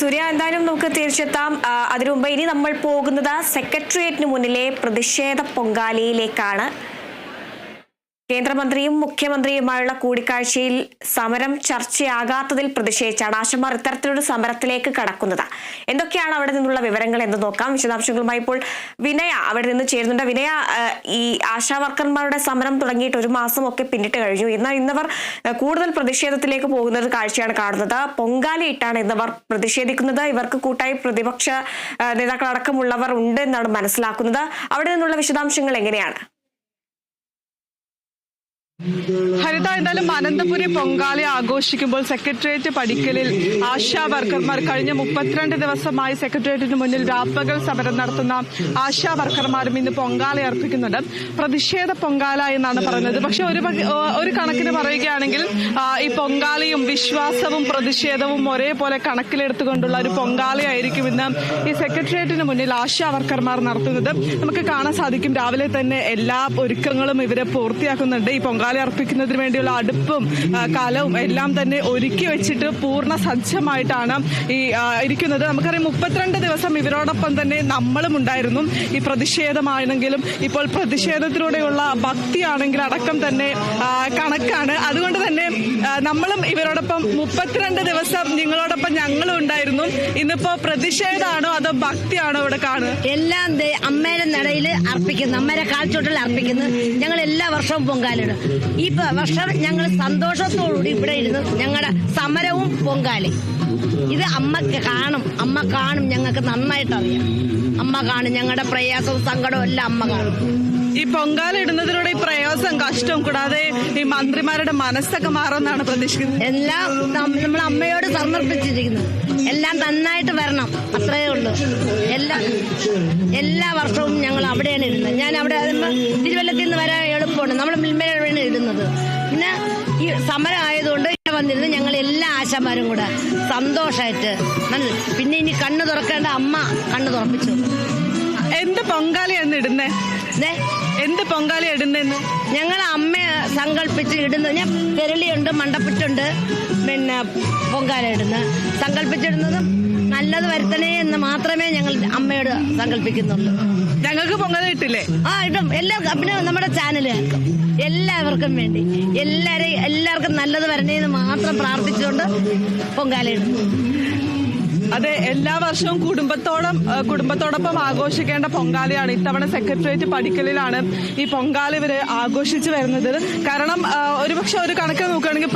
സൂര്യ, എന്തായാലും നമുക്ക് തിരിച്ചെത്താം. അതിനു മുമ്പ് ഇനി നമ്മൾ പോകുന്നത് സെക്രട്ടേറിയറ്റിന് മുന്നിലെ പ്രതിഷേധ പൊങ്കാലയിലേക്കാണ്. കേന്ദ്രമന്ത്രിയും മുഖ്യമന്ത്രിയുമായുള്ള കൂടിക്കാഴ്ചയിൽ സമരം ചർച്ചയാകാത്തതിൽ പ്രതിഷേധിച്ചാണ് ആശമാർ ഇത്തരത്തിലൊരു സമരത്തിലേക്ക് കടക്കുന്നത്. എന്തൊക്കെയാണ് അവിടെ നിന്നുള്ള വിവരങ്ങൾ എന്ന് നോക്കാം. വിശദാംശങ്ങളുമായി ഇപ്പോൾ വിനയ അവിടെ നിന്ന് ചേരുന്നുണ്ട്. വിനയ, ഈ ആശാ വർക്കർമാരുടെ സമരം തുടങ്ങിയിട്ട് 1 മാസം ഒക്കെ പിന്നിട്ട് കഴിഞ്ഞു. എന്നാൽ ഇന്നവർ കൂടുതൽ പ്രതിഷേധത്തിലേക്ക് പോകുന്നത് കാഴ്ചയാണ് കാണുന്നത്. പൊങ്കാലയിട്ടാണ് ഇന്നവർ പ്രതിഷേധിക്കുന്നത്. ഇവർക്ക് കൂട്ടായി പ്രതിപക്ഷ നേതാക്കളടക്കമുള്ളവർ ഉണ്ട് എന്നാണ് മനസ്സിലാക്കുന്നത്. അവിടെ നിന്നുള്ള വിശദാംശങ്ങൾ എങ്ങനെയാണ്? ഹരിത, എന്തായാലും അനന്തപുരി പൊങ്കാല ആഘോഷിക്കുമ്പോൾ സെക്രട്ടേറിയറ്റ് പടിക്കലിൽ ആശാ വർക്കർമാർ കഴിഞ്ഞ 32 ദിവസമായി സെക്രട്ടേറിയറ്റിന് മുന്നിൽ രാപ്പകൽ സമരം നടത്തുന്ന ആശാ വർക്കർമാരും ഇന്ന് പൊങ്കാല അർപ്പിക്കുന്നുണ്ട്. പ്രതിഷേധ പൊങ്കാല എന്നാണ് പറയുന്നത്. പക്ഷെ ഒരു കണക്കിന് പറയുകയാണെങ്കിൽ ഈ പൊങ്കാലയും വിശ്വാസവും പ്രതിഷേധവും ഒരേപോലെ കണക്കിലെടുത്തുകൊണ്ടുള്ള ഒരു പൊങ്കാലയായിരിക്കും ഇന്ന് ഈ സെക്രട്ടേറിയറ്റിന് മുന്നിൽ ആശാ വർക്കർമാർ നടത്തുന്നത്. നമുക്ക് കാണാൻ സാധിക്കും, രാവിലെ തന്നെ എല്ലാ ഒരുക്കങ്ങളും ഇവരെ പൂർത്തിയാക്കുന്നുണ്ട്. ഈ പൊങ്കാല അർപ്പിക്കുന്നതിന് വേണ്ടിയുള്ള അടുപ്പും കലവും എല്ലാം തന്നെ ഒരുക്കി വെച്ചിട്ട് പൂർണ്ണ സജ്ജമായിട്ടാണ് ഈ ഇരിക്കുന്നത്. നമുക്കറിയാം, 32 ദിവസം ഇവരോടൊപ്പം തന്നെ നമ്മളും ഉണ്ടായിരുന്നു. ഈ പ്രതിഷേധമാണെങ്കിലും ഇപ്പോൾ പ്രതിഷേധത്തിലൂടെയുള്ള ഭക്തിയാണെങ്കിലും അടക്കം തന്നെ കണക്കാണ്. അതുകൊണ്ട് തന്നെ നമ്മളും ഇവരോടൊപ്പം 32 ദിവസം നിങ്ങളോടൊപ്പം ഞങ്ങളും ഉണ്ടായിരുന്നു. ഇന്നിപ്പോ പ്രതിഷേധമാണോ അതോ ഭക്തിയാണോ ഇവിടെ കാണുക? എല്ലാം അമ്മയുടെ നടയിൽ അർപ്പിക്കുന്നു, അമ്മയുടെ കാൽച്ചോട്ടിൽ അർപ്പിക്കുന്നു. ഞങ്ങൾ എല്ലാ വർഷവും പൊങ്കാലിടും. ഈ വർഷം ഞങ്ങൾ സന്തോഷത്തോടുകൂടി ഇവിടെ ഇരുന്ന് ഞങ്ങളുടെ സമരവും പൊങ്കാലയും ഇത് അമ്മക്ക് കാണും. അമ്മ കാണും, ഞങ്ങൾക്ക് നന്നായിട്ട് അറിയാം. അമ്മ കാണും, ഞങ്ങളുടെ പ്രയാസവും സങ്കടവും എല്ലാം അമ്മ കാണും. ഈ പൊങ്കാല ഇടുന്നതിലൂടെ ഈ പ്രയാസം കഷ്ടവും കൂടാതെ ഈ മന്ത്രിമാരുടെ മനസ്സൊക്കെ മാറുമെന്നാണ് പ്രതീക്ഷിക്കുന്നത്. എല്ലാം നമ്മൾ അമ്മയോട് സമർപ്പിച്ചിരിക്കുന്നു. എല്ലാം നന്നായിട്ട് വരണം, അത്രയേ ഉള്ളൂ. എല്ലാ വർഷവും ഞങ്ങൾ അവിടെയാണ് ഇടുന്നത്. ഞാൻ അവിടെ തിരുവല്ലത്തിൽ നിന്ന് വരാൻ എളുപ്പമാണ്. നമ്മൾ മിൽമയിലാണ് ഇടുന്നത്. പിന്നെ ഈ സമരം ആയതുകൊണ്ട് ഇവിടെ വന്നിരുന്ന് ഞങ്ങൾ എല്ലാ ആശാമാരും കൂടെ സന്തോഷമായിട്ട് പിന്നെ ഇനി കണ്ണു തുറക്കേണ്ട അമ്മ കണ്ണു തുറപ്പിച്ചു. എന്ത് പൊങ്കാലയാണ് ഇടുന്നേ? എന്ത് പൊങ്കാല ഇടുന്നെന്ന് ഞങ്ങൾ അമ്മയെ സങ്കല്പിച്ച് ഇടുന്നത്. ഞാൻ പെരളിയുണ്ട്, മണ്ടപ്പുറ്റുണ്ട്, പിന്നെ പൊങ്കാല ഇടുന്നത്. സങ്കല്പിച്ചിടുന്നതും നല്ലത് വരുത്തണേ എന്ന് മാത്രമേ ഞങ്ങൾ അമ്മയോട് സങ്കല്പിക്കുന്നുള്ളൂ. ഞങ്ങൾക്ക് പൊങ്കാല ഇട്ടില്ലേ? ഇടും. എല്ലാവർക്കും, പിന്നെ നമ്മുടെ ചാനലുകാർക്കും എല്ലാവർക്കും വേണ്ടി എല്ലാവർക്കും നല്ലത് വരണേ എന്ന് മാത്രം പ്രാർത്ഥിച്ചുകൊണ്ട് പൊങ്കാല ഇടും. അതെ, എല്ലാ വർഷവും കുടുംബത്തോടൊപ്പം ആഘോഷിക്കേണ്ട പൊങ്കാലയാണ്. ഇത്തവണ സെക്രട്ടേറിയറ്റ് പടിക്കലിലാണ് ഈ പൊങ്കാല ഇവര് ആഘോഷിച്ചു വരുന്നത്. കാരണം ഒരുപക്ഷെ ഒരു കണക്കിൽ നോക്കുകയാണെങ്കിൽ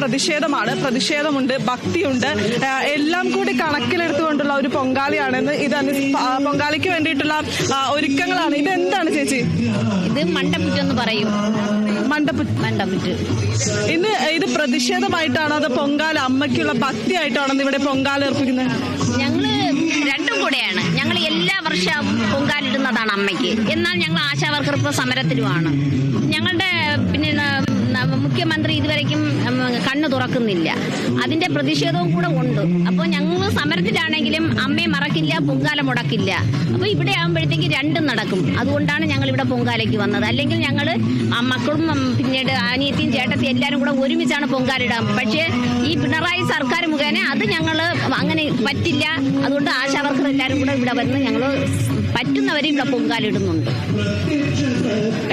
പ്രതിഷേധമുണ്ട്, ഭക്തിയുണ്ട്, എല്ലാം കൂടി കണക്കിലെടുത്തുകൊണ്ടുള്ള ഒരു പൊങ്കാലയാണെന്ന്. ഇത് പൊങ്കാലയ്ക്ക് വേണ്ടിയിട്ടുള്ള ഒരുക്കങ്ങളാണ്. ഇത് എന്താണ് ചേച്ചി? ഇത് മണ്ടപ്പുറ്റെന്ന് പറയും. മണ്ടപ്പുറ്റ്. ഇന്ന് ഇത് പ്രതിഷേധമായിട്ടാണോ അതോ പൊങ്കാല അമ്മയ്ക്കുള്ള ഭക്തിയായിട്ടാണോ ഇവിടെ പൊങ്കാല അർപ്പിക്കുന്നത്? ഞങ്ങള് രണ്ടും കൂടെയാണ്. ഞങ്ങൾ എല്ലാ വർഷവും പൊങ്കാലിടുന്നതാണ് അമ്മയ്ക്ക്. എന്നാൽ ഞങ്ങൾ ആശാവർക്കർ ഇപ്പോൾ സമരത്തിലുമാണ്. ഞങ്ങളുടെ പിന്നെ മുഖ്യമന്ത്രി ഇതുവരെയ്ക്കും കണ്ണു തുറക്കുന്നില്ല. അതിന്റെ പ്രതിഷേധവും കൂടെ ഉണ്ട്. അപ്പോൾ ഞങ്ങൾ സമരത്തിലാണെങ്കിലും അമ്മയെ മറക്കില്ല, പൊങ്കാല മുടക്കില്ല. അപ്പോൾ ഇവിടെ ആകുമ്പോഴത്തേക്ക് രണ്ടും നടക്കും. അതുകൊണ്ടാണ് ഞങ്ങൾ ഇവിടെ പൊങ്കാലയ്ക്ക് വന്നത്. അല്ലെങ്കിൽ ഞങ്ങൾ മക്കളും പിന്നീട് അനിയത്തിയും ചേട്ടത്തിയും എല്ലാവരും കൂടെ ഒരുമിച്ചാണ് പൊങ്കാലിടാം. പക്ഷേ ഈ പിണറായി സർക്കാർ മുഖേന അത് ഞങ്ങൾ അങ്ങനെ പറ്റില്ല. അതുകൊണ്ട് ആശാവർക്കർ എല്ലാവരും കൂടെ ഇവിടെ വന്ന് ഞങ്ങൾ പറ്റുന്നവരെ ഇവിടെ പൊങ്കാലിടുന്നുണ്ട്.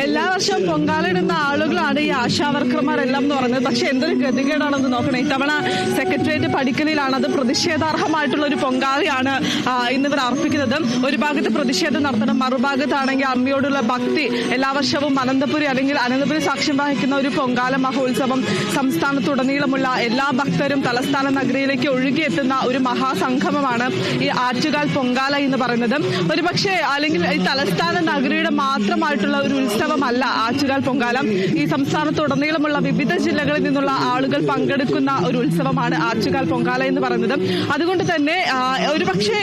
എല്ലാ വർഷവും പൊങ്കാലിടുന്ന ആളുകളാണ് ഈ ആശാവർക്കർമാരെല്ലാം എന്ന് പറയുന്നത്. പക്ഷെ എന്തൊരു ഗതികേടാണെന്ന് നോക്കണം. ഇത്തവണ സെക്രട്ടേറിയറ്റ് പടിക്കലിലാണ്. അത് പ്രതിഷേധാർഹമായിട്ടുള്ള ഒരു പൊങ്കാലയാണ് ഇന്നിവർ അർപ്പിക്കുന്നത്. ഒരു ഭാഗത്ത് പ്രതിഷേധം നടത്തണം, മറുഭാഗത്താണെങ്കിൽ അമ്മയോടുള്ള ഭക്തി. എല്ലാ വർഷവും അനന്തപുരി സാക്ഷ്യം വഹിക്കുന്ന ഒരു പൊങ്കാല മഹോത്സവം. സംസ്ഥാനത്തുടനീളമുള്ള എല്ലാ ഭക്തരും തലസ്ഥാന നഗരിയിലേക്ക് ഒഴുകിയെത്തുന്ന ഒരു മഹാസംഗമമാണ് ഈ ആറ്റുകാൽ പൊങ്കാല എന്ന് പറയുന്നത്. ഒരുപക്ഷെ അല്ലെങ്കിൽ ഈ തലസ്ഥാന നഗരിയുടെ മാത്രമായിട്ടുള്ള ഒരു ഉത്സവമല്ല ആറ്റുകാൽ പൊങ്കാല. ഈ സംസ്ഥാനത്തുടനീളമുള്ള വിവിധ ജില്ലകളിൽ നിന്നുള്ള ആളുകൾ പങ്കെടുക്കുന്ന ഒരു ഉത്സവമാണ് ആറ്റുകാൽ പൊങ്കാല എന്ന് പറയുന്നത്. അതുകൊണ്ട് തന്നെ ഒരുപക്ഷെ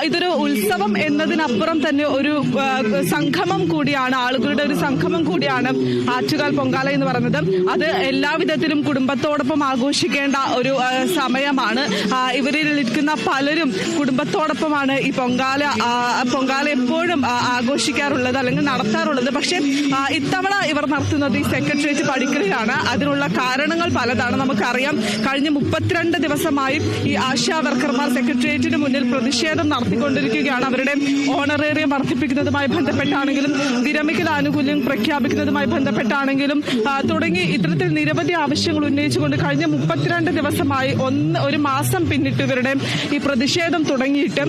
ഇതൊരു ഉത്സവം എന്നതിനപ്പുറം തന്നെ ഒരു സംഗമം കൂടിയാണ്, ആളുകളുടെ ഒരു സംഗമം കൂടിയാണ് ആറ്റുകാൽ പൊങ്കാല എന്ന് പറയുന്നത്. അത് എല്ലാവിധത്തിലും കുടുംബത്തോടൊപ്പം ആഘോഷിക്കേണ്ട ഒരു സമയമാണ്. ഇവരിൽ ഇരിക്കുന്ന പലരും കുടുംബത്തോടൊപ്പമാണ് ഈ പൊങ്കാല എപ്പോഴും ആഘോഷിക്കാറുള്ളത് അല്ലെങ്കിൽ നടത്താറുള്ളത്. നടത്താറുള്ളത്. പക്ഷേ ഇത്തവണ ഇവർ നടത്തുന്നത് ഈ സെക്രട്ടേറിയറ്റ് പടിക്കലിലാണ്. അതിനുള്ള കാരണങ്ങൾ പലതാണ്. നമുക്കറിയാം, കഴിഞ്ഞ 32 ദിവസമായി ഈ ആശാ വർക്കർമാർ സെക്രട്ടേറിയറ്റിന് മുന്നിൽ പ്രതിഷേധം നടത്തിക്കൊണ്ടിരിക്കുകയാണ്. അവരുടെ ഓണറേറിയം വർദ്ധിപ്പിക്കുന്നതുമായി ബന്ധപ്പെട്ടാണെങ്കിലും വിരമിക്കൽ ആനുകൂല്യം പ്രഖ്യാപിക്കുന്നതുമായി ബന്ധപ്പെട്ടാണെങ്കിലും തുടങ്ങി ഇത്തരത്തിൽ നിരവധി ആവശ്യങ്ങൾ ഉന്നയിച്ചുകൊണ്ട് കഴിഞ്ഞ 32 ദിവസമായി ഒരു മാസം പിന്നിട്ട് ഇവരുടെ ഈ പ്രതിഷേധം തുടങ്ങിയിട്ട്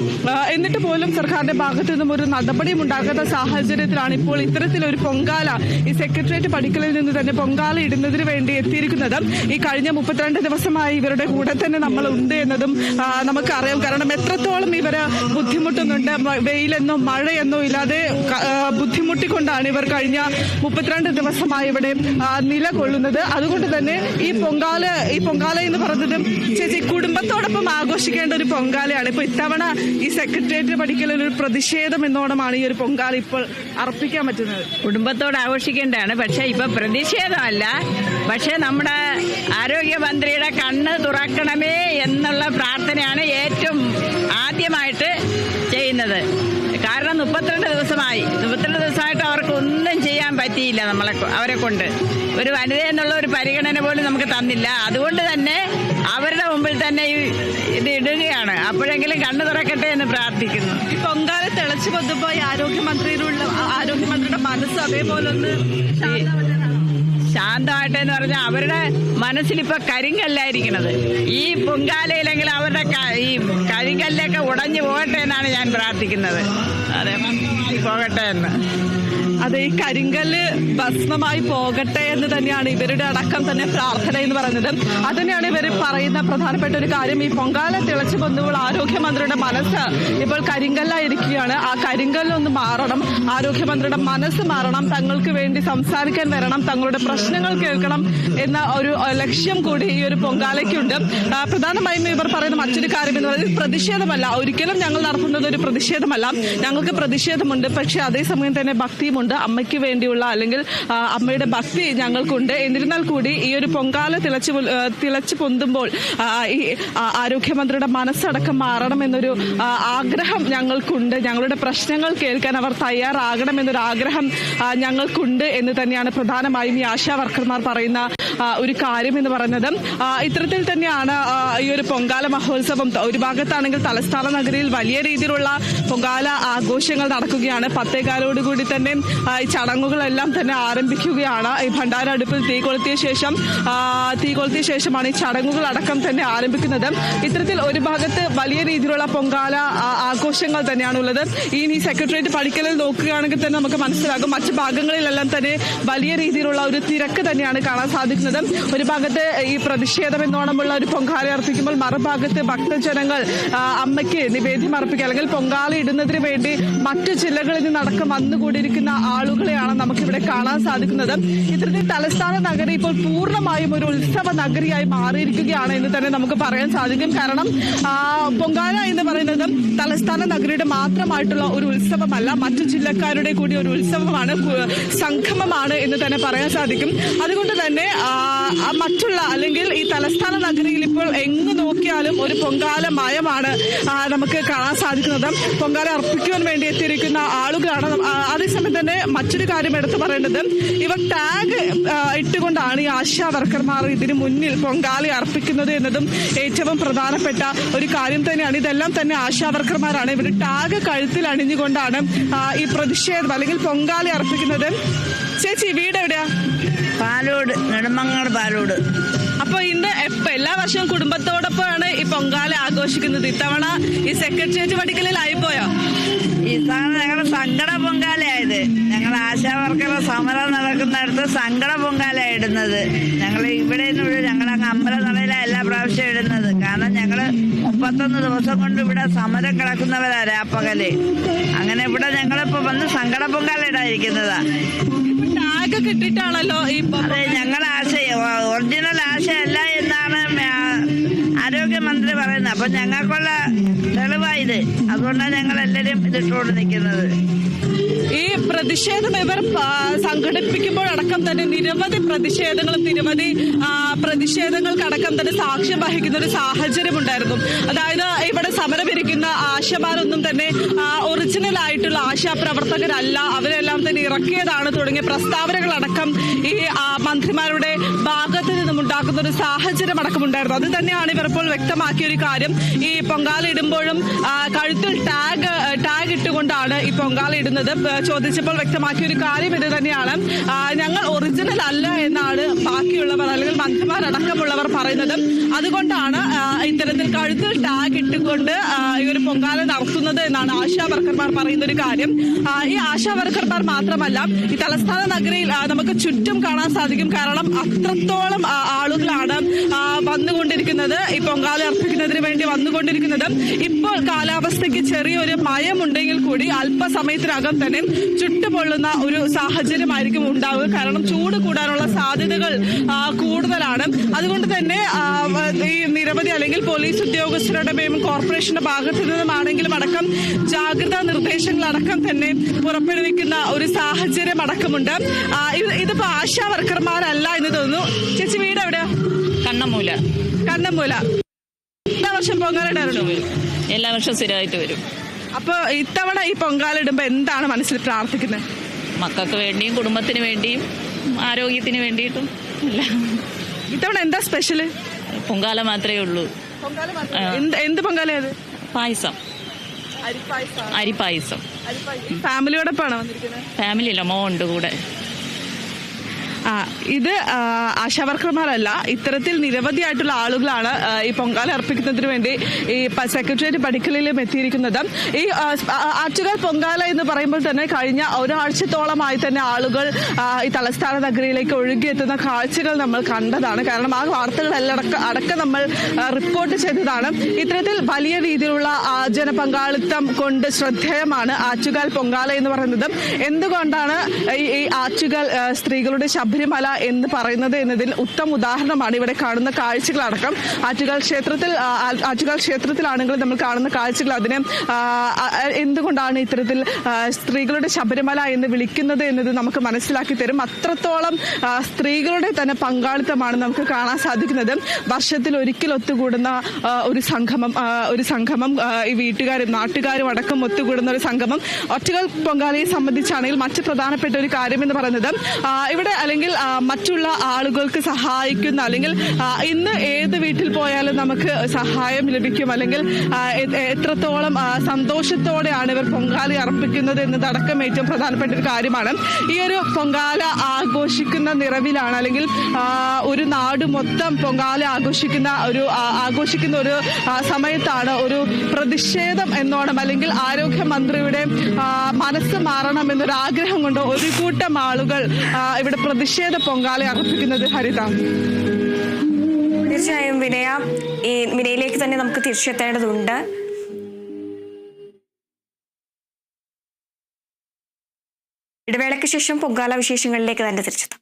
എന്നിട്ട് പോലും സർക്കാരിന്റെ ഭാഗത്തു നിന്നും ഒരു നടപടിയും ഉണ്ടാകാത്ത സാഹചര്യത്തിലാണ് ഇപ്പോൾ ഇത്തരത്തിലൊരു പൊങ്കാല ഈ സെക്രട്ടേറിയറ്റ് പടിക്കലിൽ നിന്ന് തന്നെ പൊങ്കാല ഇടുന്നതിന് വേണ്ടി എത്തിയിരിക്കുന്നത്. ഈ കഴിഞ്ഞ 32 ദിവസമായി ഇവരുടെ കൂടെ തന്നെ നമ്മൾ ഉണ്ട് എന്നതും നമുക്കറിയാം. കാരണം എത്രത്തോളം ഇവര് ബുദ്ധിമുട്ടുന്നുണ്ട്. വെയിലെന്നോ മഴയെന്നോ ഇല്ലാതെ ബുദ്ധിമുട്ടിക്കൊണ്ടാണ് ഇവർ കഴിഞ്ഞ 32 ദിവസമായി ഇവിടെ നിലകൊള്ളുന്നത്. അതുകൊണ്ട് തന്നെ ഈ പൊങ്കാല എന്ന് പറയുന്നത് ചേച്ചി കുടുംബത്തോടൊപ്പം ആഘോഷിക്കേണ്ട ഒരു പൊങ്കാലയാണ്. ഇപ്പൊ ഇത്തവണ ഈ സെക്രട്ടേറിയറ്റ് പടിക്കലിൽ ഒരു പ്രതിഷേധം എന്നോണമാണ് ഈ ഒരു പൊങ്കാല ഇപ്പോൾ അർപ്പിക്കാൻ പറ്റുന്നത്. കുടുംബത്തോട് ആഘോഷിക്കേണ്ടതാണ്. പക്ഷെ ഇപ്പൊ പ്രതിഷേധമല്ല, പക്ഷെ നമ്മുടെ ആരോഗ്യമന്ത്രിയുടെ കണ്ണ് തുറക്കണമേ എന്നുള്ള പ്രാർത്ഥനയാണ് ഏറ്റവും ആദ്യമായിട്ട് ചെയ്യുന്നത്. കാരണം 32 ദിവസമായിട്ട് അവർക്ക് ഒന്നും ചെയ്യാൻ പറ്റിയില്ല. അവരെ കൊണ്ട് ഒരു വനിത എന്നുള്ള ഒരു പരിഗണന പോലും നമുക്ക് തന്നില്ല. അതുകൊണ്ട് തന്നെ അവരുടെ മുമ്പിൽ തന്നെ ഇത് ഇടുകയാണ്. അപ്പോഴെങ്കിലും കണ്ണു തുറക്കട്ടെ എന്ന് പ്രാർത്ഥിക്കുന്നു. ഈ പൊങ്കാല തിളച്ചു പൊതുപ്പോ ആരോഗ്യമന്ത്രിയുടെ മനസ്സ് അതേപോലെ ഒന്ന് ശാന്തമായിട്ടെന്ന് പറഞ്ഞാൽ അവരുടെ മനസ്സിലിപ്പോ കരിങ്കല്ലായിരിക്കണത്. ഈ പൊങ്കാലയിലെങ്കിൽ അവരുടെ ഈ കരിങ്കല്ലൊക്കെ ഉടഞ്ഞു പോകട്ടെ എന്നാണ് ഞാൻ പ്രാർത്ഥിക്കുന്നത്. അതെ, പോകട്ടെ എന്ന്. അതെ, ഈ കരിങ്കല്ല് ഭസ്മമായി പോകട്ടെ എന്ന് തന്നെയാണ് ഇവരുടെ അടക്കം തന്നെ പ്രാർത്ഥന എന്ന് പറയുന്നത്. അത് തന്നെയാണ് ഇവർ പറയുന്ന പ്രധാനപ്പെട്ട ഒരു കാര്യം. ഈ പൊങ്കാല തിളച്ചു പൊന്തുമ്പോൾ ആരോഗ്യമന്ത്രിയുടെ മനസ്സ് ഇപ്പോൾ കരിങ്കല്ലായിരിക്കുകയാണ്. ആ കരിങ്കല്ലൊന്ന് മാറണം, ആരോഗ്യമന്ത്രിയുടെ മനസ്സ് മാറണം, തങ്ങൾക്ക് വേണ്ടി സംസാരിക്കാൻ വരണം, തങ്ങളുടെ പ്രശ്നങ്ങൾ കേൾക്കണം എന്ന ഒരു ലക്ഷ്യം കൂടി ഈ ഒരു പൊങ്കാലയ്ക്കുണ്ട്. പ്രധാനമായും ഇവർ പറയുന്ന മറ്റൊരു കാര്യം എന്ന് പറയുന്നത് പ്രതിഷേധമല്ല. ഒരിക്കലും ഞങ്ങൾ നടത്തുന്നത് ഒരു പ്രതിഷേധമല്ല. ഞങ്ങൾക്ക് പ്രതിഷേധമുണ്ട്, പക്ഷെ അതേസമയം തന്നെ ഭക്തിയുമുണ്ട്. അമ്മയ്ക്ക് വേണ്ടിയുള്ള അല്ലെങ്കിൽ അമ്മയുടെ ഭക്തി ഞങ്ങൾക്കുണ്ട്. എന്നിരുന്നാൽ കൂടി ഈ ഒരു പൊങ്കാല തിളച്ചു പൊന്തുമ്പോൾ ഈ ആരോഗ്യമന്ത്രിയുടെ മനസ്സടക്കം മാറണം എന്നൊരു ആഗ്രഹം ഞങ്ങൾക്കുണ്ട്. ഞങ്ങളുടെ പ്രശ്നങ്ങൾ കേൾക്കാൻ അവർ തയ്യാറാകണമെന്നൊരു ആഗ്രഹം ഞങ്ങൾക്കുണ്ട് എന്ന് തന്നെയാണ് പ്രധാനമായും ഈ ആശാ വർക്കർമാർ പറയുന്ന ഒരു കാര്യം എന്ന് പറയുന്നത്. ഇത്തരത്തിൽ തന്നെയാണ് ഈ ഒരു പൊങ്കാല മഹോത്സവം. ഒരു ഭാഗത്താണെങ്കിൽ തലസ്ഥാന നഗരിയിൽ വലിയ രീതിയിലുള്ള പൊങ്കാല ആഘോഷങ്ങൾ നടക്കുകയാണ്. 10:15 തന്നെ ഈ ചടങ്ങുകളെല്ലാം തന്നെ ആരംഭിക്കുകയാണ്. ഈ ഭണ്ഡാര അടുപ്പിൽ തീ കൊളുത്തിയ ശേഷമാണ് ഈ ചടങ്ങുകൾ അടക്കം തന്നെ ആരംഭിക്കുന്നത്. ഇത്തരത്തിൽ ഒരു ഭാഗത്ത് വലിയ രീതിയിലുള്ള പൊങ്കാല ആഘോഷങ്ങൾ തന്നെയാണുള്ളത്. ഇനി സെക്രട്ടേറിയറ്റ് പടിക്കലിൽ നോക്കുകയാണെങ്കിൽ തന്നെ നമുക്ക് മനസ്സിലാകും മറ്റു ഭാഗങ്ങളിലെല്ലാം തന്നെ വലിയ രീതിയിലുള്ള ഒരു തിരക്ക് തന്നെയാണ് കാണാൻ സാധിക്കുന്നത്. ഒരു ഭാഗത്ത് ഈ പ്രതിഷേധം എന്നോണമുള്ള ഒരു പൊങ്കാല അർപ്പിക്കുമ്പോൾ മറുഭാഗത്ത് ഭക്തജനങ്ങൾ അമ്മയ്ക്ക് നിവേദ്യം അർപ്പിക്കുക അല്ലെങ്കിൽ പൊങ്കാല ഇടുന്നതിന് വേണ്ടി മറ്റു ജില്ലകളിൽ നിന്നടക്കം വന്നുകൂടിയിരിക്കുന്ന ആളുകളെയാണ് നമുക്കിവിടെ കാണാൻ സാധിക്കുന്നത്. ഇത്തരത്തിൽ തലസ്ഥാന നഗരി ഇപ്പോൾ പൂർണ്ണമായും ഒരു ഉത്സവ നഗരിയായി മാറിയിരിക്കുകയാണ് എന്ന് തന്നെ നമുക്ക് പറയാൻ സാധിക്കും. കാരണം പൊങ്കാല എന്ന് പറയുന്നത് തലസ്ഥാന നഗരിയുടെ മാത്രമായിട്ടുള്ള ഒരു ഉത്സവമല്ല, മറ്റു ജില്ലക്കാരുടെ കൂടി ഒരു ഉത്സവമാണ്, സംഗമമാണ് എന്ന് തന്നെ പറയാൻ സാധിക്കും. അതുകൊണ്ട് തന്നെ മറ്റുള്ള അല്ലെങ്കിൽ ഈ തലസ്ഥാന നഗരിയിൽ ഇപ്പോൾ എങ്ങു നോക്കിയാലും ഒരു പൊങ്കാല മയമാണ് നമുക്ക് കാണാൻ സാധിക്കുന്നത്. പൊങ്കാല അർപ്പിക്കുവാൻ വേണ്ടി എത്തിയിരിക്കുന്ന ആളുകളാണ്. അതേസമയം തന്നെ മറ്റൊരു കാര്യം എടുത്തു പറയേണ്ടത്, ഇവർ ടാഗ് ഇട്ടുകൊണ്ടാണ് ഈ ആശാ വർക്കർമാർ ഇതിനു മുന്നിൽ പൊങ്കാല അർപ്പിക്കുന്നത് എന്നതും ഏറ്റവും പ്രധാനപ്പെട്ട ഒരു കാര്യം തന്നെയാണ്. ഇതെല്ലാം തന്നെ ആശാ വർക്കർമാരാണ്. ഇവർ ടാഗ് കഴുത്തിൽ അണിഞ്ഞുകൊണ്ടാണ് ഈ പ്രതിഷേധം അല്ലെങ്കിൽ പൊങ്കാല അർപ്പിക്കുന്നത്. ചേച്ചി വീട് എവിടെയാ? പാലോട്, നെടുമങ്ങാട് പാലോട്. അപ്പൊ ഇന്ന് എല്ലാ വർഷവും കുടുംബത്തോടൊപ്പമാണ് ഈ പൊങ്കാല ആഘോഷിക്കുന്നത്. ഇത്തവണ ഈ സെക്രട്ടേറിയറ്റ് പടിക്കലിലായിപ്പോയോ? ഈ തവണ ഞങ്ങളുടെ സങ്കട പൊങ്കാലയായത്. ഞങ്ങൾ ആശാ വർക്കറുടെ സമരം നടക്കുന്നിടത്ത് സങ്കട പൊങ്കാല ഇടുന്നത്. ഞങ്ങൾ ഇവിടെ ഞങ്ങളങ്ങ് അമ്പലനടയിലാണ് എല്ലാ പ്രാവശ്യം ഇടുന്നത്. കാരണം ഞങ്ങൾ 31 ദിവസം കൊണ്ട് ഇവിടെ സമരം കിടക്കുന്നവരാ രാപ്പകല്. അങ്ങനെ ഇവിടെ ഞങ്ങളിപ്പോ വന്ന് സങ്കട പൊങ്കാല ഇടാതിരിക്കുന്നതാ. ടാഗ് കിട്ടിയിട്ടാണല്ലോ ഈ അതെ, ഞങ്ങളുടെ ആശയം ഒറിജിനൽ ആശയമല്ല എന്നാണ് ആരോഗ്യമന്ത്രി പറയുന്നത്. അപ്പൊ ഞങ്ങൾക്കുള്ള തെളിവായത്. അതുകൊണ്ടാണ് ഞങ്ങൾ എല്ലാവരും ഇതിട്ടോട് നിൽക്കുന്നത്. ഈ പ്രതിഷേധം ഇവർ സംഘടിപ്പിക്കുമ്പോഴടക്കം തന്നെ നിരവധി പ്രതിഷേധങ്ങൾക്കടക്കം തന്നെ സാക്ഷ്യം വഹിക്കുന്ന ഒരു സാഹചര്യം ഉണ്ടായിരുന്നു. അതായത് ഇവിടെ സമരമിരിക്കുന്ന ആശമാരൊന്നും തന്നെ ഒറിജിനൽ ആയിട്ടുള്ള ആശാപ്രവർത്തകരല്ല, അവരെല്ലാം തന്നെ ഇറക്കിയതാണ് തുടങ്ങിയ പ്രസ്താവനകളടക്കം ഈ മന്ത്രിമാരുടെ ഭാഗത്ത് നിന്നും ഉണ്ടാക്കുന്ന ഒരു സാഹചര്യം അടക്കമുണ്ടായിരുന്നു. അത് തന്നെയാണ് ഇവർ ഇപ്പോൾ വ്യക്തമാക്കിയ ഒരു കാര്യം. ഈ പൊങ്കാല ഇടുമ്പോഴും കഴുത്തിൽ ടാഗ് ഇട്ടുകൊണ്ടാണ് ഈ പൊങ്കാല ഇടുന്നത്. ചോദിച്ചപ്പോൾ വ്യക്തമാക്കിയ ഒരു കാര്യം ഇത് തന്നെയാണ്. ഞങ്ങൾ ഒറിജിനൽ അല്ല എന്നാണ് ബാക്കിയുള്ളവർ അല്ലെങ്കിൽ മന്ത്രിമാരടക്കമുള്ളവർ പറയുന്നത്. അതുകൊണ്ടാണ് ഇത്തരത്തിൽ കഴുത്തിൽ ടാഗ് ഇട്ടുകൊണ്ട് ഈ ഒരു പൊങ്കാല നടത്തുന്നത് എന്നാണ് ആശാ വർക്കർമാർ പറയുന്ന ഒരു കാര്യം. ഈ ആശാ വർക്കർമാർ മാത്രമല്ല, ഈ തലസ്ഥാന നഗരിയിൽ നമുക്ക് ചുറ്റും കാണാൻ സാധിക്കും. കാരണം അത്രത്തോളം ആളുകളാണ് വന്നുകൊണ്ടിരിക്കുന്നത്, ഈ പൊങ്കാല അർപ്പിക്കുന്നതിന് വേണ്ടി വന്നുകൊണ്ടിരിക്കുന്നത്. ഇപ്പോൾ കാലാവസ്ഥയ്ക്ക് ചെറിയൊരു മയമുണ്ടെങ്കിൽ കൂടി അല്പസമയത്തിനകം തന്നെ ചുട്ടുപൊള്ളുന്ന ഒരു സാഹചര്യമായിരിക്കും ഉണ്ടാവുക. കാരണം ചൂട് കൂടാനുള്ള സാധ്യതകൾ കൂടുതലാണ്. അതുകൊണ്ട് തന്നെ ഈ നിരവധി അല്ലെങ്കിൽ പോലീസ് ഉദ്യോഗസ്ഥരുടെ കോർപ്പറേഷന്റെ ഭാഗത്തു നിന്നുമാണെങ്കിലും അടക്കം ജാഗ്രതാ നിർദ്ദേശങ്ങളടക്കം തന്നെ പുറപ്പെടുവിക്കുന്ന ഒരു സാഹചര്യം അടക്കമുണ്ട്. ഇതിപ്പോ ആശാ വർക്കർമാരല്ല എന്ന് തോന്നുന്നു. ചേച്ചി വീട് എവിടെയാ? കണ്ണമൂല. എല്ലാ വർഷം പൊങ്കാല ഇടാറുണ്ടോ? എല്ലാ വർഷവും സ്ഥിരമായിട്ട് വരും. അപ്പൊ ഇത്തവണ ഈ പൊങ്കാല ഇടുമ്പോ എന്താണ് മനസ്സിൽ പ്രാർത്ഥിക്കുന്നത്? മക്കൾക്ക് വേണ്ടിയും കുടുംബത്തിന് വേണ്ടിയും ആരോഗ്യത്തിന് വേണ്ടിയിട്ടും. ഇത്തവണ എന്താ സ്പെഷ്യല്? പൊങ്കാല മാത്രമേ ഉള്ളൂ. എന്ത് പൊങ്കാല? പായസം, അരിപ്പായസം. ഫാമിലിയോടൊപ്പമാണോ വന്നിരിക്കുന്നത്? ഫാമിലി അല്ല, മോണ്ട് കൂടെ. ഇത് ആശാവർക്കർമാരല്ല, ഇത്തരത്തിൽ നിരവധിയായിട്ടുള്ള ആളുകളാണ് ഈ പൊങ്കാല അർപ്പിക്കുന്നതിന് വേണ്ടി ഈ സെക്രട്ടേറിയറ്റ് പടിക്കലിലും എത്തിയിരിക്കുന്നത്. ഈ ആറ്റുകാൽ പൊങ്കാല എന്ന് പറയുമ്പോൾ തന്നെ കഴിഞ്ഞ ഒരാഴ്ചത്തോളമായി തന്നെ ആളുകൾ ഈ തലസ്ഥാന നഗരിയിലേക്ക് ഒഴുകിയെത്തുന്ന കാഴ്ചകൾ നമ്മൾ കണ്ടതാണ്. കാരണം ആ വാർത്തകളെല്ലാം അടക്കം നമ്മൾ റിപ്പോർട്ട് ചെയ്തതാണ്. ഇത്തരത്തിൽ വലിയ രീതിയിലുള്ള ജനപങ്കാളിത്തം കൊണ്ട് ശ്രദ്ധേയമാണ് ആറ്റുകാൽ പൊങ്കാല എന്ന് പറയുന്നത്. എന്തുകൊണ്ടാണ് ഈ ആറ്റുകാൽ സ്ത്രീകളുടെ ശബരിമല എന്ന് പറയുന്നത് എന്നതിൽ ഉത്തമ ഉദാഹരണമാണ് ഇവിടെ കാണുന്ന കാഴ്ചകളടക്കം. ആറ്റുകാൽ ക്ഷേത്രത്തിലാണെങ്കിൽ നമ്മൾ കാണുന്ന കാഴ്ചകൾ. അതിനെ എന്തുകൊണ്ടാണ് ഇത്തരത്തിൽ സ്ത്രീകളുടെ ശബരിമല എന്ന് വിളിക്കുന്നത് എന്നത് നമുക്ക് മനസ്സിലാക്കി തരും. അത്രത്തോളം സ്ത്രീകളുടെ തന്നെ പങ്കാളിത്തമാണ് നമുക്ക് കാണാൻ സാധിക്കുന്നത്. വർഷത്തിൽ ഒരിക്കൽ ഒത്തുകൂടുന്ന ഒരു സംഗമം ഈ വീട്ടുകാരും നാട്ടുകാരും അടക്കം ഒത്തുകൂടുന്ന ഒരു സംഗമം. ഒറ്റകൾ പൊങ്കാലയെ സംബന്ധിച്ചാണെങ്കിൽ മറ്റു പ്രധാനപ്പെട്ട ഒരു കാര്യം എന്ന് പറയുന്നത് ഇവിടെ അല്ലെങ്കിൽ മറ്റുള്ള ആളുകൾക്ക് സഹായിക്കുന്ന, അല്ലെങ്കിൽ ഇന്ന് ഏത് വീട്ടിൽ പോയാലും നമുക്ക് സഹായം ലഭിക്കും, അല്ലെങ്കിൽ എത്രത്തോളം സന്തോഷത്തോടെയാണ് ഇവർ പൊങ്കാല അർപ്പിക്കുന്നത് എന്നതടക്കം ഏറ്റവും പ്രധാനപ്പെട്ട ഒരു കാര്യമാണ്. ഈ ഒരു പൊങ്കാല ആഘോഷിക്കുന്ന നിറവിലാണ്, അല്ലെങ്കിൽ ഒരു നാട് മൊത്തം പൊങ്കാല ആഘോഷിക്കുന്ന ഒരു സമയത്താണ് ഒരു പ്രതിഷേധം എന്നോണം, അല്ലെങ്കിൽ ആരോഗ്യമന്ത്രിയുടെ മനസ്സ് മാറണം എന്നൊരു ആഗ്രഹം കൊണ്ട് ഒരു കൂട്ടം ആളുകൾ ഇവിടെ പ്രതിഷേധ പൊങ്കാല അർപ്പിക്കുന്നത്. ഹരിത, തീർച്ചയായും വിനയിലേക്ക് തന്നെ നമുക്ക് തിരിച്ചെത്തേണ്ടതുണ്ട്. ഇടവേളയ്ക്ക് ശേഷം പൊങ്കാല വിശേഷങ്ങളിലേക്ക് തന്നെ തിരിച്ചെത്താം.